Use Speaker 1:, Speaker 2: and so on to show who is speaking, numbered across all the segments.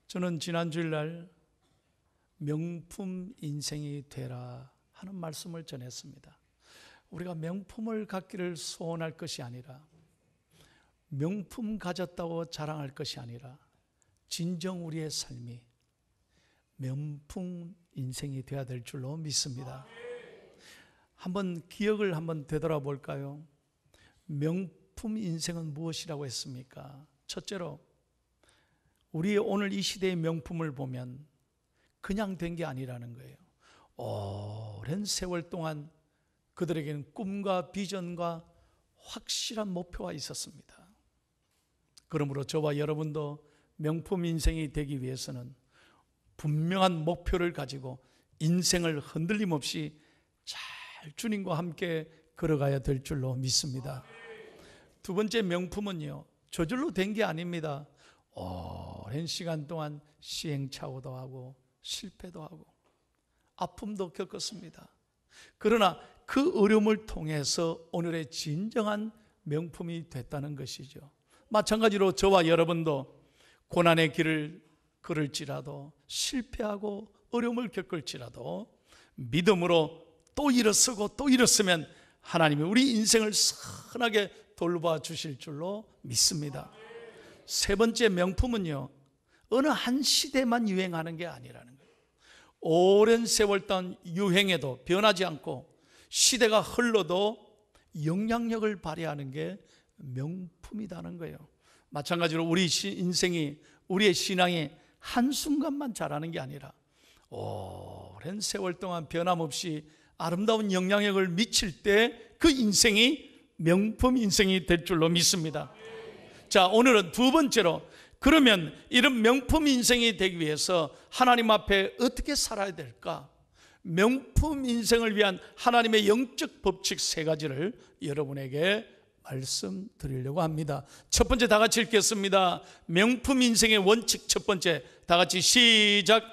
Speaker 1: 저는 지난 주일날 명품 인생이 되라 하는 말씀을 전했습니다. 우리가 명품을 갖기를 소원할 것이 아니라, 명품 가졌다고 자랑할 것이 아니라, 진정 우리의 삶이 명품 인생이 되어야 될 줄로 믿습니다. 한번 기억을 한번 되돌아볼까요? 명품 인생은 무엇이라고 했습니까? 첫째로, 우리 오늘 이 시대의 명품을 보면 그냥 된 게 아니라는 거예요. 오랜 세월 동안 그들에게는 꿈과 비전과 확실한 목표가 있었습니다. 그러므로 저와 여러분도 명품 인생이 되기 위해서는 분명한 목표를 가지고 인생을 흔들림 없이 잘 주님과 함께 걸어가야 될 줄로 믿습니다. 두 번째 명품은요, 저절로 된 게 아닙니다. 오랜 시간 동안 시행착오도 하고 실패도 하고 아픔도 겪었습니다. 그러나 그 어려움을 통해서 오늘의 진정한 명품이 됐다는 것이죠. 마찬가지로 저와 여러분도 고난의 길을 걸을지라도, 실패하고 어려움을 겪을지라도 믿음으로 또 일어서고 또 일어서면 하나님이 우리 인생을 선하게 돌봐 주실 줄로 믿습니다. 세 번째 명품은요, 어느 한 시대만 유행하는 게 아니라는 거예요. 오랜 세월 동안 유행해도 변하지 않고 시대가 흘러도 영향력을 발휘하는 게 명품이라는 거예요. 마찬가지로 우리 인생이, 우리의 신앙이 한순간만 자라는 게 아니라 오랜 세월 동안 변함없이 아름다운 영향력을 미칠 때 그 인생이 명품 인생이 될 줄로 믿습니다. 자, 오늘은 두 번째로, 그러면 이런 명품 인생이 되기 위해서 하나님 앞에 어떻게 살아야 될까? 명품 인생을 위한 하나님의 영적 법칙 세 가지를 여러분에게 말씀드리려고 합니다. 첫 번째, 다 같이 읽겠습니다. 명품 인생의 원칙 첫 번째, 다 같이 시작.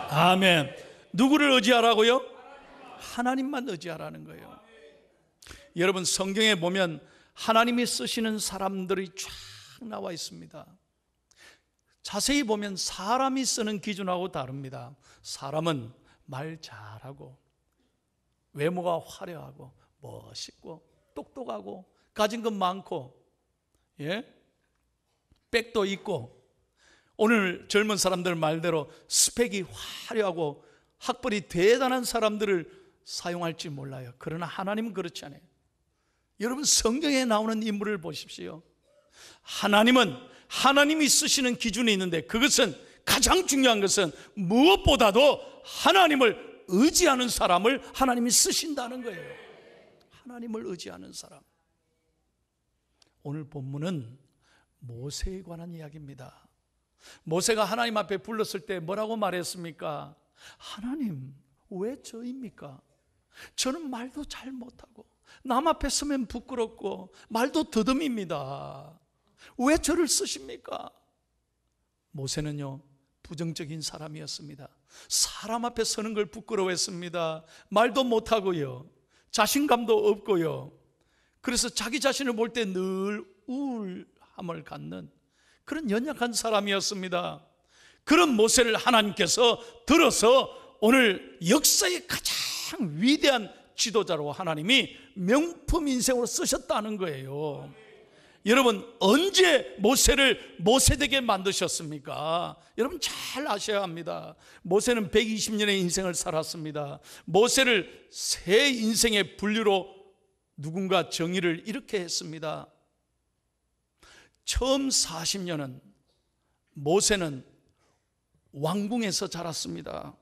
Speaker 1: 아멘. 누구를 의지하라고요? 하나님만 의지하라는 거예요. 여러분, 성경에 보면 하나님이 쓰시는 사람들이 쫙 나와 있습니다. 자세히 보면 사람이 쓰는 기준하고 다릅니다. 사람은 말 잘하고, 외모가 화려하고, 멋있고, 똑똑하고, 가진 것 많고, 백도 있고, 오늘 젊은 사람들 말대로 스펙이 화려하고 학벌이 대단한 사람들을 사용할지 몰라요. 그러나 하나님은 그렇지 않아요. 여러분, 성경에 나오는 인물을 보십시오. 하나님은 하나님이 쓰시는 기준이 있는데, 그것은, 가장 중요한 것은 무엇보다도 하나님을 의지하는 사람을 하나님이 쓰신다는 거예요. 하나님을 의지하는 사람. 오늘 본문은 모세에 관한 이야기입니다. 모세가 하나님 앞에 불렀을 때 뭐라고 말했습니까? 하나님, 왜 저입니까? 저는 말도 잘 못하고 남 앞에 서면 부끄럽고 말도 더듬입니다. 왜 저를 쓰십니까? 모세는요, 부정적인 사람이었습니다. 사람 앞에 서는 걸 부끄러워했습니다. 말도 못하고요, 자신감도 없고요. 그래서 자기 자신을 볼 때 늘 우울함을 갖는 그런 연약한 사람이었습니다. 그런 모세를 하나님께서 들어서 오늘 역사의 가장 위대한 지도자로 하나님이 명품 인생으로 쓰셨다는 거예요. 여러분, 언제 모세를 모세되게 만드셨습니까? 여러분 잘 아셔야 합니다. 모세는 120년의 인생을 살았습니다. 모세를 세 인생의 분류로 누군가 정의를 이렇게 했습니다. 처음 40년은 모세는 왕궁에서 자랐습니다.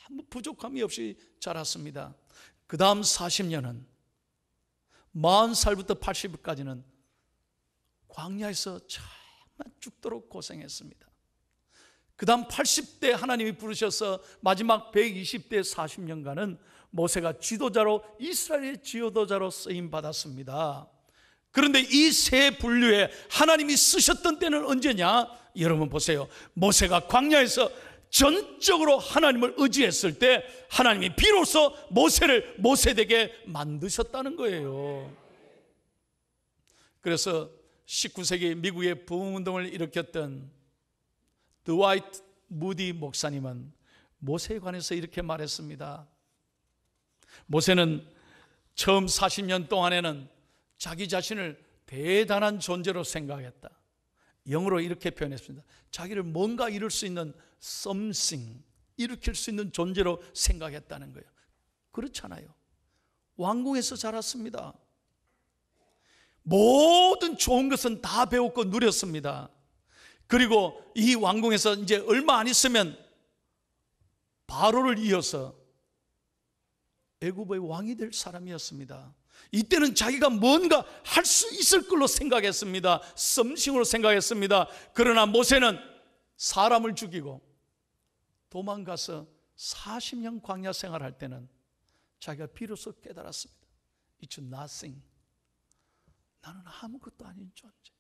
Speaker 1: 아무 부족함이 없이 자랐습니다. 그 다음 40년은 40살부터 80까지는 광야에서 정말 죽도록 고생했습니다. 그 다음 80대 하나님이 부르셔서 마지막 120대 40년간은 모세가 지도자로, 이스라엘의 지도자로 쓰임받았습니다. 그런데 이 세 분류에 하나님이 쓰셨던 때는 언제냐? 여러분 보세요. 모세가 광야에서 전적으로 하나님을 의지했을 때 하나님이 비로소 모세를 모세되게 만드셨다는 거예요. 그래서 19세기 미국의 부흥운동을 일으켰던 드와이트 무디 목사님은 모세에 관해서 이렇게 말했습니다. 모세는 처음 40년 동안에는 자기 자신을 대단한 존재로 생각했다. 영어로 이렇게 표현했습니다. 자기를 뭔가 이룰 수 있는 something, 일으킬 수 있는 존재로 생각했다는 거예요. 그렇잖아요. 왕궁에서 자랐습니다. 모든 좋은 것은 다 배웠고 누렸습니다. 그리고 이 왕궁에서 이제 얼마 안 있으면 바로를 이어서 애굽의 왕이 될 사람이었습니다. 이때는 자기가 뭔가 할 수 있을 걸로 생각했습니다. 썸씽으로 생각했습니다. 그러나 모세는 사람을 죽이고 도망가서 40년 광야 생활할 때는 자기가 비로소 깨달았습니다. It's nothing. 나는 아무것도 아닌 존재.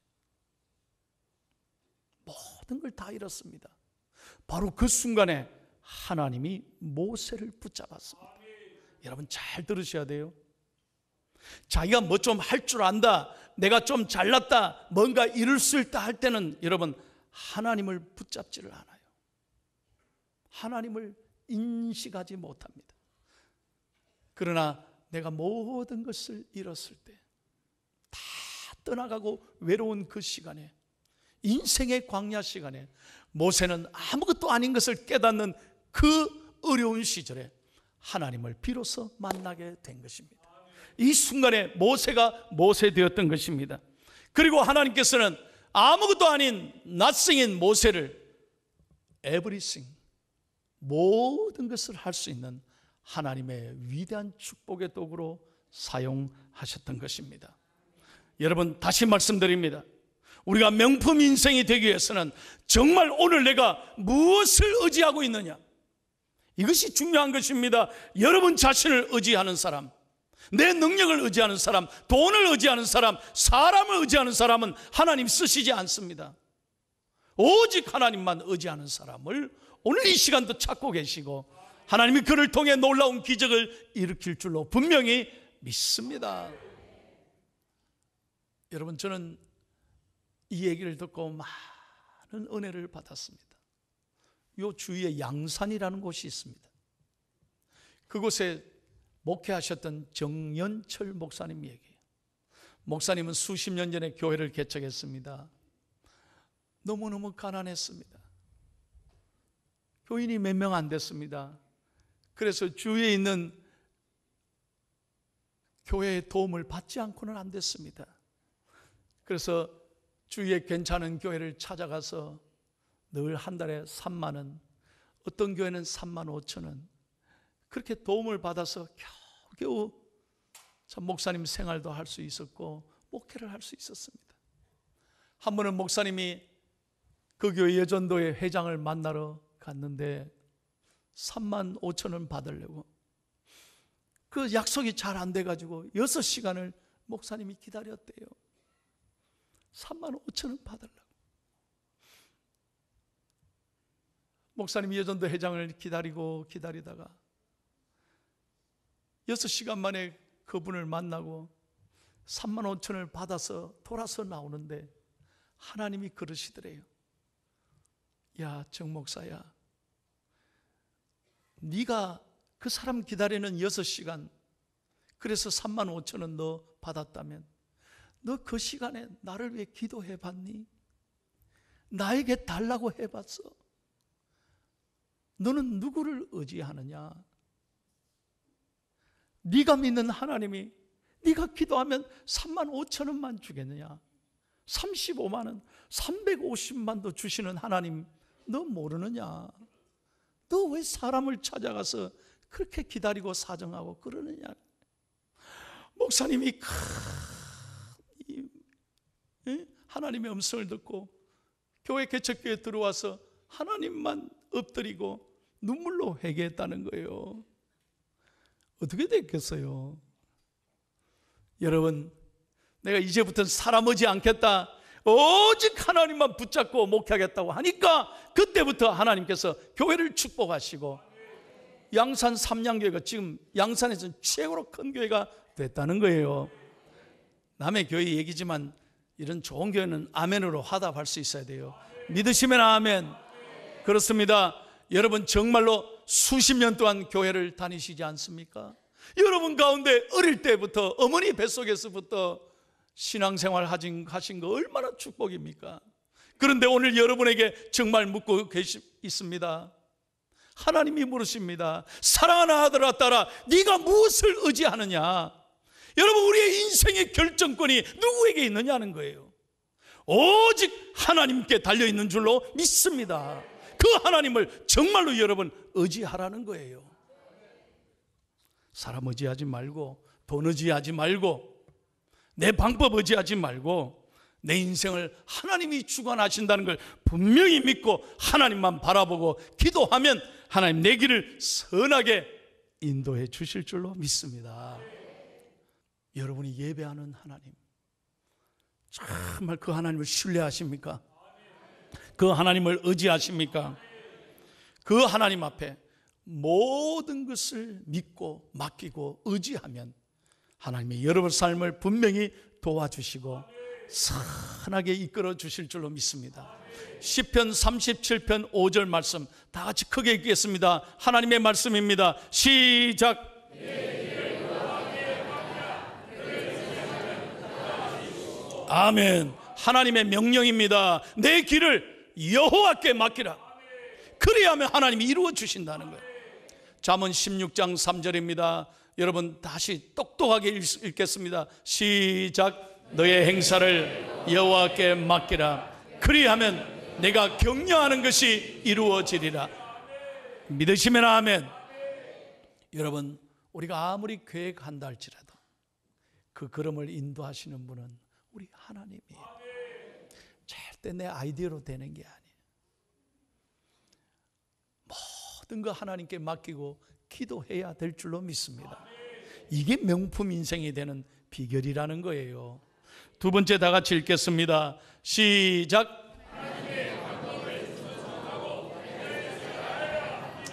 Speaker 1: 모든 걸 다 잃었습니다. 바로 그 순간에 하나님이 모세를 붙잡았습니다. 여러분 잘 들으셔야 돼요. 자기가 뭐 좀 할 줄 안다, 내가 좀 잘났다, 뭔가 이룰 수 있다 할 때는 여러분 하나님을 붙잡지를 않아요. 하나님을 인식하지 못합니다. 그러나 내가 모든 것을 잃었을 때, 다 떠나가고 외로운 그 시간에, 인생의 광야 시간에 모세는 아무것도 아닌 것을 깨닫는 그 어려운 시절에 하나님을 비로소 만나게 된 것입니다. 이 순간에 모세가 모세 되었던 것입니다. 그리고 하나님께서는 아무것도 아닌 nothing인 모세를 everything, 모든 것을 할 수 있는 하나님의 위대한 축복의 도구로 사용하셨던 것입니다. 여러분 다시 말씀드립니다. 우리가 명품 인생이 되기 위해서는 정말 오늘 내가 무엇을 의지하고 있느냐, 이것이 중요한 것입니다. 여러분 자신을 의지하는 사람, 내 능력을 의지하는 사람, 돈을 의지하는 사람, 사람을 의지하는 사람은 하나님 쓰시지 않습니다. 오직 하나님만 의지하는 사람을 오늘 이 시간도 찾고 계시고 하나님이 그를 통해 놀라운 기적을 일으킬 줄로 분명히 믿습니다. 여러분 저는 이 얘기를 듣고 많은 은혜를 받았습니다. 요 주위에 양산이라는 곳이 있습니다. 그곳에 목회하셨던 정연철 목사님 얘기예요. 목사님은 수십 년 전에 교회를 개척했습니다. 너무너무 가난했습니다. 교인이 몇 명 안 됐습니다. 그래서 주위에 있는 교회의 도움을 받지 않고는 안 됐습니다. 그래서 주위에 괜찮은 교회를 찾아가서 늘 한 달에 3만 원, 어떤 교회는 3만 5천 원, 그렇게 도움을 받아서 겨우겨우 참 목사님 생활도 할 수 있었고 목회를 할 수 있었습니다. 한 번은 목사님이 그 교회 예전도의 회장을 만나러 갔는데 3만 5천 원 받으려고 그 약속이 잘 안 돼가지고 6시간을 목사님이 기다렸대요. 3만 5천 원 받으려고. 목사님이 예전도 회장을 기다리다가 6시간 만에 그분을 만나고 3만 5천을 받아서 돌아서 나오는데 하나님이 그러시더래요. 야, 정 목사야, 네가 그 사람 기다리는 6시간, 그래서 3만 5천원 너 받았다면 너 그 시간에 나를 위해 기도해 봤니? 나에게 달라고 해봤어? 너는 누구를 의지하느냐? 네가 믿는 하나님이 네가 기도하면 3만 5천 원만 주겠느냐? 35만 원, 350만도 주시는 하나님 너 모르느냐? 너 왜 사람을 찾아가서 그렇게 기다리고 사정하고 그러느냐? 목사님이 하나님의 음성을 듣고 교회 개척교회에 들어와서 하나님만 엎드리고 눈물로 회개했다는 거예요. 어떻게 됐겠어요? 여러분, 내가 이제부터는 사람 의지 않겠다, 오직 하나님만 붙잡고 목회하겠다고 하니까 그때부터 하나님께서 교회를 축복하시고 양산 삼양교회가 지금 양산에서는 최고로 큰 교회가 됐다는 거예요. 남의 교회 얘기지만 이런 좋은 교회는 아멘으로 화답할 수 있어야 돼요. 믿으시면 아멘. 그렇습니다. 여러분 정말로 수십 년 동안 교회를 다니시지 않습니까? 여러분 가운데 어릴 때부터 어머니 뱃속에서부터 신앙생활 하신 거 얼마나 축복입니까? 그런데 오늘 여러분에게 정말 묻고 있습니다. 하나님이 물으십니다. 사랑하는 아들아 딸아, 네가 무엇을 의지하느냐? 여러분, 우리의 인생의 결정권이 누구에게 있느냐는 거예요. 오직 하나님께 달려있는 줄로 믿습니다. 그 하나님을 정말로 여러분 의지하라는 거예요. 사람 의지하지 말고, 돈 의지하지 말고, 내 방법 의지하지 말고, 내 인생을 하나님이 주관하신다는 걸 분명히 믿고 하나님만 바라보고 기도하면 하나님 내 길을 선하게 인도해 주실 줄로 믿습니다. 여러분이 예배하는 하나님, 정말 그 하나님을 신뢰하십니까? 그 하나님을 의지하십니까? 그 하나님 앞에 모든 것을 믿고 맡기고 의지하면 하나님이 여러분 삶을 분명히 도와주시고 선하게 이끌어 주실 줄로 믿습니다. 시편 37편 5절 말씀 다 같이 크게 읽겠습니다. 하나님의 말씀입니다. 시작. 아멘. 하나님의 명령입니다. 내 길을 여호와께 맡기라. 그리하면 하나님이 이루어 주신다는 거예요. 잠언 16장 3절입니다. 여러분 다시 똑똑하게 읽겠습니다. 시작. 너의 행사를 여호와께 맡기라. 그리하면 내가 격려하는 것이 이루어지리라. 믿으시면 아멘. 여러분, 우리가 아무리 계획한다 할지라도 그 걸음을 인도하시는 분은 우리 하나님이에요. 절대 내 아이디어로 되는 게 아니에요. 모든 거 하나님께 맡기고 기도해야 될 줄로 믿습니다. 이게 명품 인생이 되는 비결이라는 거예요. 두 번째 다 같이 읽겠습니다. 시작.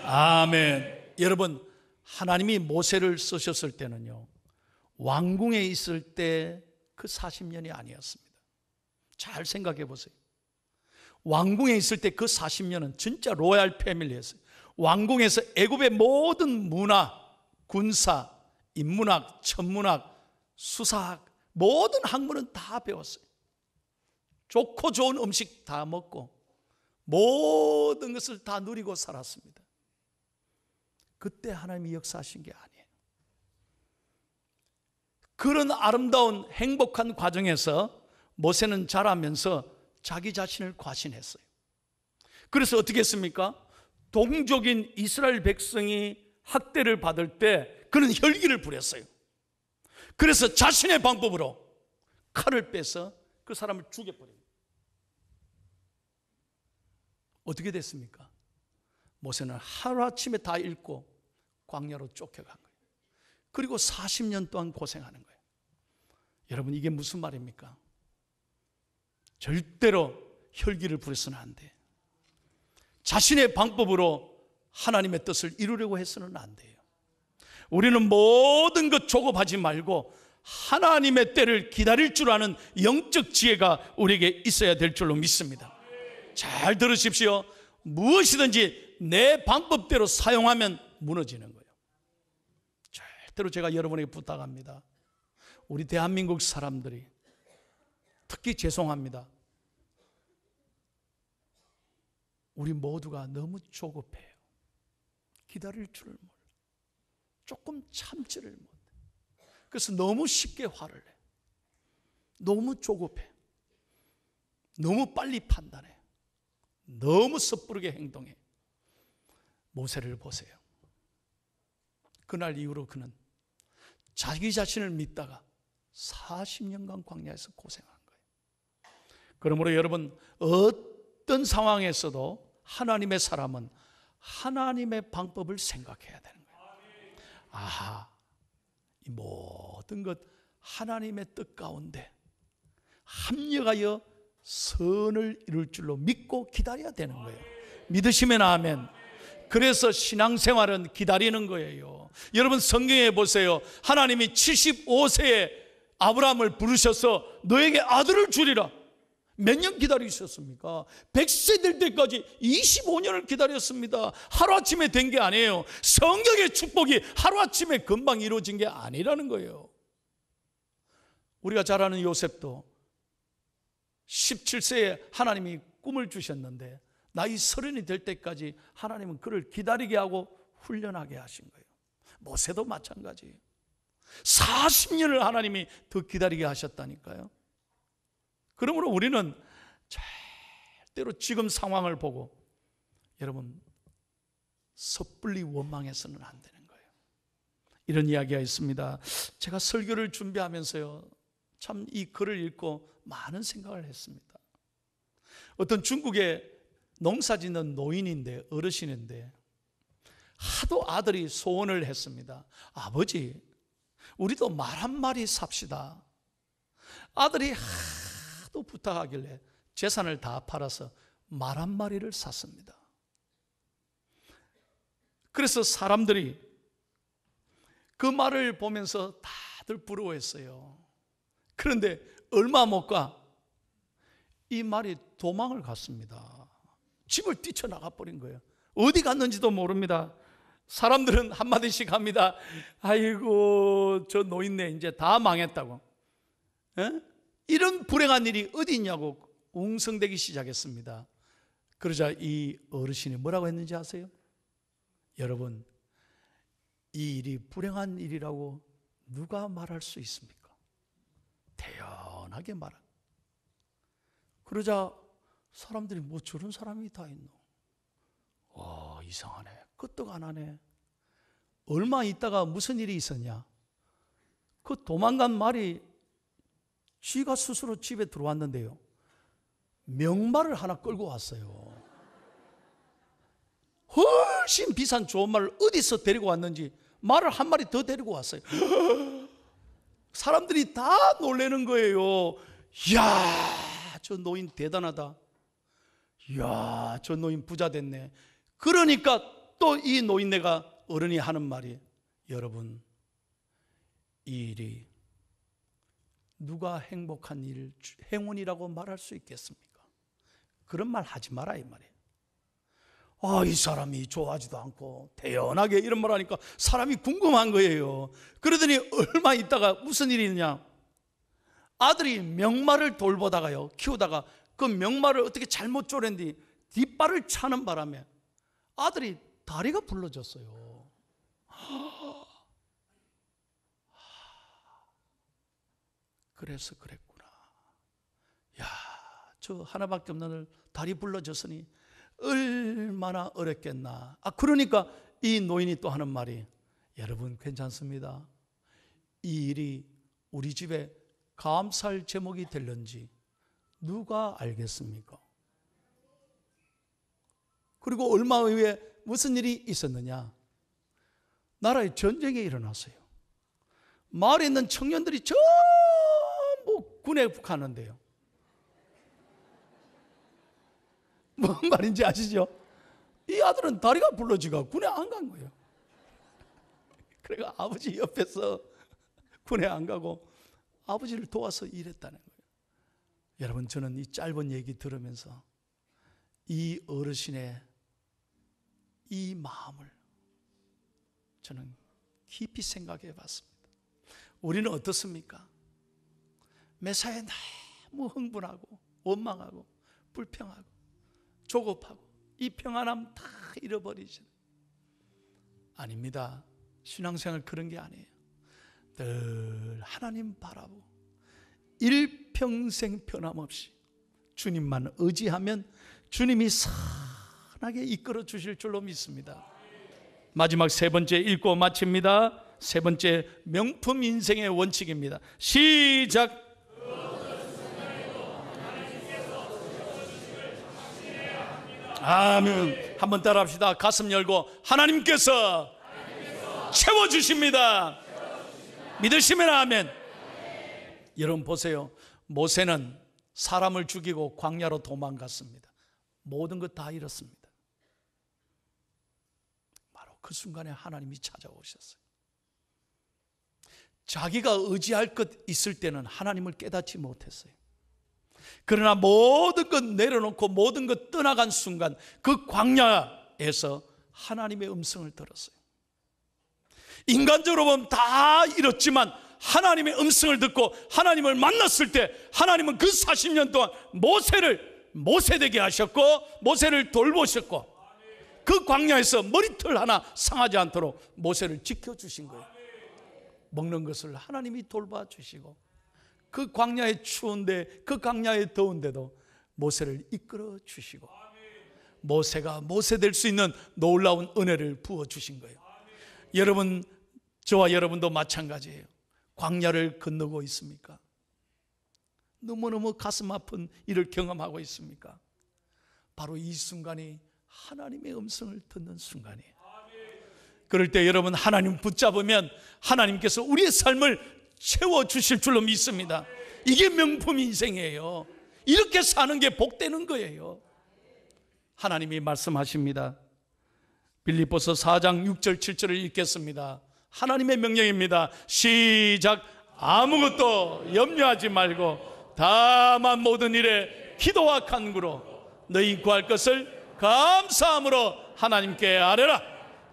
Speaker 1: 아멘. 여러분, 하나님이 모세를 쓰셨을 때는요, 왕궁에 있을 때 그 40년이 아니었습니다. 잘 생각해 보세요. 왕궁에 있을 때 그 40년은 진짜 로얄 패밀리였어요. 왕궁에서 애굽의 모든 문화, 군사, 인문학, 천문학, 수사학, 모든 학문은 다 배웠어요. 좋고 좋은 음식 다 먹고 모든 것을 다 누리고 살았습니다. 그때 하나님이 역사하신 게 아니에요. 그런 아름다운 행복한 과정에서 모세는 자라면서 자기 자신을 과신했어요. 그래서 어떻게 했습니까? 동족인 이스라엘 백성이 학대를 받을 때 그는 혈기를 부렸어요. 그래서 자신의 방법으로 칼을 빼서 그 사람을 죽여버립니다. 어떻게 됐습니까? 모세는 하루아침에 다 잃고 광야로 쫓겨간 거예요. 그리고 40년 동안 고생하는 거예요. 여러분, 이게 무슨 말입니까? 절대로 혈기를 부려서는 안 돼. 자신의 방법으로 하나님의 뜻을 이루려고 해서는 안 돼요. 우리는 모든 것 조급하지 말고 하나님의 때를 기다릴 줄 아는 영적 지혜가 우리에게 있어야 될 줄로 믿습니다. 잘 들으십시오. 무엇이든지 내 방법대로 사용하면 무너지는 거예요. 절대로 제가 여러분에게 부탁합니다. 우리 대한민국 사람들이 특히 죄송합니다. 우리 모두가 너무 조급해요. 기다릴 줄을 몰라. 조금 참지를 못해. 그래서 너무 쉽게 화를 내. 너무 조급해. 너무 빨리 판단해. 너무 섣부르게 행동해. 모세를 보세요. 그날 이후로 그는 자기 자신을 믿다가 40년간 광야에서 고생한 거예요. 그러므로 여러분, 어떤 상황에서도 하나님의 사람은 하나님의 방법을 생각해야 되는 거예요. 아하, 이 모든 것 하나님의 뜻 가운데 합력하여 선을 이룰 줄로 믿고 기다려야 되는 거예요. 믿으시면 아멘. 그래서 신앙생활은 기다리는 거예요. 여러분 성경에 보세요. 하나님이 75세에 아브라함을 부르셔서 너에게 아들을 주리라. 몇 년 기다리셨습니까? 100세 될 때까지 25년을 기다렸습니다. 하루아침에 된 게 아니에요. 성경의 축복이 하루아침에 금방 이루어진 게 아니라는 거예요. 우리가 잘 아는 요셉도 17세에 하나님이 꿈을 주셨는데 나이 30이 될 때까지 하나님은 그를 기다리게 하고 훈련하게 하신 거예요. 모세도 마찬가지예요. 40년을 하나님이 더 기다리게 하셨다니까요. 그러므로 우리는 절대로 지금 상황을 보고 여러분 섣불리 원망해서는 안 되는 거예요. 이런 이야기가 있습니다. 제가 설교를 준비하면서요, 참 이 글을 읽고 많은 생각을 했습니다. 어떤 중국의 농사짓는 노인인데, 어르신인데 하도 아들이 소원을 했습니다. 아버지, 우리도 말 한 마리 삽시다. 아들이 하도 부탁하길래 재산을 다 팔아서 말 한 마리를 샀습니다. 그래서 사람들이 그 말을 보면서 다들 부러워했어요. 그런데 얼마 못 가 이 말이 도망을 갔습니다. 집을 뛰쳐나가 버린 거예요. 어디 갔는지도 모릅니다. 사람들은 한마디씩 합니다. 아이고, 저 노인네 이제 다 망했다고. 에? 이런 불행한 일이 어디 있냐고 웅성대기 시작했습니다. 그러자 이 어르신이 뭐라고 했는지 아세요? 여러분, 이 일이 불행한 일이라고 누가 말할 수 있습니까? 태연하게 말한. 그러자 사람들이 뭐 저런 사람이 다 있노? 와, 이상하네. 끄떡 안 하네. 얼마 있다가 무슨 일이 있었냐? 그 도망간 말이 쥐가 스스로 집에 들어왔는데요, 명말을 하나 끌고 왔어요. 훨씬 비싼 좋은 말을 어디서 데리고 왔는지 말을 한 마리 더 데리고 왔어요. 사람들이 다 놀라는 거예요. 이야, 저 노인 대단하다. 이야, 저 노인 부자 됐네. 그러니까 또 이 노인네가 어른이 하는 말이, 여러분, 이 일이 누가 행복한 일, 행운이라고 말할 수 있겠습니까? 그런 말 하지 마라 이 말이에요. 아, 이 사람이 좋아하지도 않고 태연하게 이런 말 하니까 사람이 궁금한 거예요. 그러더니 얼마 있다가 무슨 일이 있냐? 아들이 명마를 돌보다가요, 키우다가 그 명마를 어떻게 잘못 쪼랜뒤 뒷발을 차는 바람에 아들이 다리가 부러졌어요. 그래서 그랬구나. 야, 저 하나밖에 없는 다리 부러졌으니 얼마나 어렵겠나. 그러니까 이 노인이 또 하는 말이, 여러분 괜찮습니다. 이 일이 우리 집에 감사할 제목이 될런지 누가 알겠습니까? 그리고 얼마 후에 무슨 일이 있었느냐? 나라에 전쟁이 일어났어요. 마을에 있는 청년들이 전부 군에 가는데요. 뭔 말인지 아시죠? 이 아들은 다리가 부러지가 군에 안 간 거예요. 그러니까 아버지 옆에서 군에 안 가고 아버지를 도와서 일했다는 거예요. 여러분, 저는 이 짧은 얘기 들으면서 이 어르신의 이 마음을 저는 깊이 생각해 봤습니다. 우리는 어떻습니까? 매사에 너무 흥분하고 원망하고 불평하고 조급하고 이 평안함 다 잃어버리죠. 아닙니다. 신앙생활 그런 게 아니에요. 늘 하나님 바라보고 일평생 변함없이 주님만 의지하면 주님이 선하게 이끌어 주실 줄로 믿습니다. 마지막 세 번째 읽고 마칩니다. 세 번째, 명품 인생의 원칙입니다. 시작. 아멘. 한번 따라합시다. 가슴 열고 하나님께서 채워주십니다. 믿으시면 아멘. 여러분 보세요. 모세는 사람을 죽이고 광야로 도망갔습니다. 모든 것 다 잃었습니다. 바로 그 순간에 하나님이 찾아오셨어요. 자기가 의지할 것 있을 때는 하나님을 깨닫지 못했어요. 그러나 모든 것 내려놓고 모든 것 떠나간 순간 그 광야에서 하나님의 음성을 들었어요. 인간적으로 보면 다 잃었지만 하나님의 음성을 듣고 하나님을 만났을 때 하나님은 그 40년 동안 모세를 모세되게 하셨고 모세를 돌보셨고 그 광야에서 머리털 하나 상하지 않도록 모세를 지켜주신 거예요. 먹는 것을 하나님이 돌봐주시고 그 광야에 추운데 그 광야에 더운데도 모세를 이끌어 주시고 모세가 모세 될 수 있는 놀라운 은혜를 부어주신 거예요. 여러분, 저와 여러분도 마찬가지예요. 광야를 건너고 있습니까? 너무너무 가슴 아픈 일을 경험하고 있습니까? 바로 이 순간이 하나님의 음성을 듣는 순간이에요. 그럴 때 여러분, 하나님 붙잡으면 하나님께서 우리의 삶을 채워주실 줄로 믿습니다. 이게 명품 인생이에요. 이렇게 사는 게 복되는 거예요. 하나님이 말씀하십니다. 빌립보서 4장 6절 7절을 읽겠습니다. 하나님의 명령입니다. 시작. 아무것도 염려하지 말고 다만 모든 일에 기도와 간구로 너희 구할 것을 감사함으로 하나님께 아뢰라.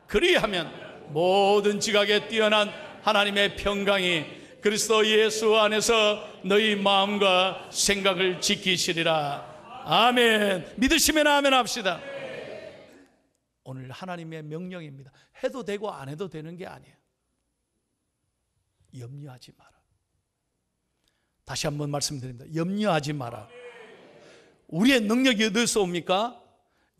Speaker 1: 그리하면 모든 지각에 뛰어난 하나님의 평강이 그리스도 예수 안에서 너희 마음과 생각을 지키시리라. 아멘. 믿으시면 아멘 합시다. 오늘 하나님의 명령입니다. 해도 되고 안 해도 되는 게 아니에요. 염려하지 마라. 다시 한번 말씀드립니다. 염려하지 마라. 우리의 능력이 어디서 옵니까?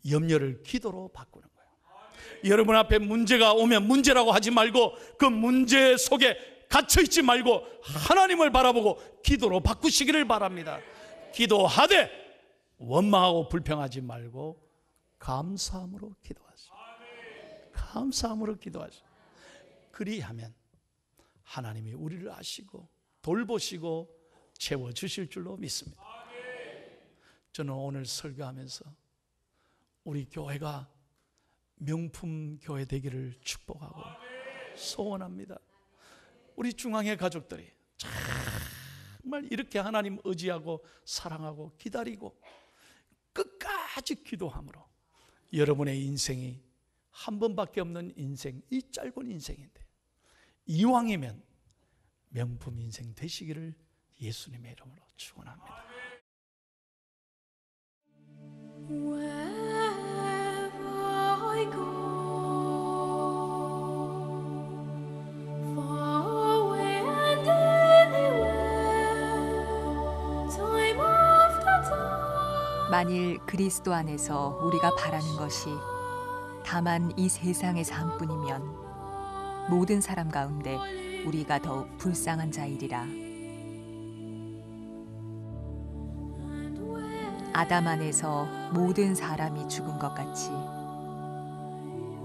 Speaker 1: 염려를 기도로 바꾸는 거예요. 여러분 앞에 문제가 오면 문제라고 하지 말고 그 문제 속에 갇혀있지 말고 하나님을 바라보고 기도로 바꾸시기를 바랍니다. 기도하되 원망하고 불평하지 말고 감사함으로 기도하시오. 감사함으로 기도하시오. 그리하면 하나님이 우리를 아시고 돌보시고 채워주실 줄로 믿습니다. 저는 오늘 설교하면서 우리 교회가 명품 교회 되기를 축복하고 소원합니다. 우리 중앙회 가족들이 정말 이렇게 하나님 의지하고 사랑하고 기다리고 끝까지 기도함으로 여러분의 인생이 한 번밖에 없는 인생, 이 짧은 인생인데 이왕이면 명품 인생 되시기를 예수님의 이름으로 축원합니다.
Speaker 2: 만일 그리스도 안에서 우리가 바라는 것이 다만 이 세상의 삶뿐이면 모든 사람 가운데 우리가 더욱 불쌍한 자이리라. 아담 안에서 모든 사람이 죽은 것 같이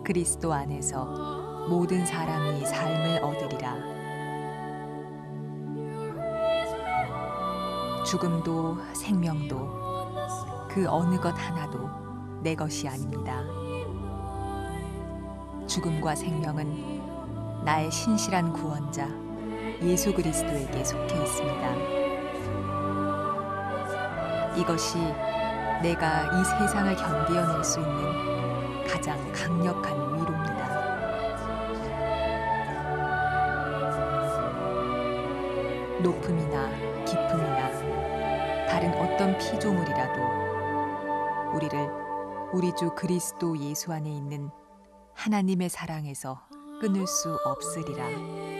Speaker 2: 그리스도 안에서 모든 사람이 삶을 얻으리라. 죽음도 생명도 그 어느 것 하나도 내 것이 아닙니다. 죽음과 생명은 나의 신실한 구원자 예수 그리스도에게 속해 있습니다. 이것이 내가 이 세상을 견디어낼 수 있는 가장 강력한 위로입니다. 높음이나 깊음이나 다른 어떤 피조물이라도 우리를 우리 주 그리스도 예수 안에 있는 하나님의 사랑에서 끊을 수 없으리라.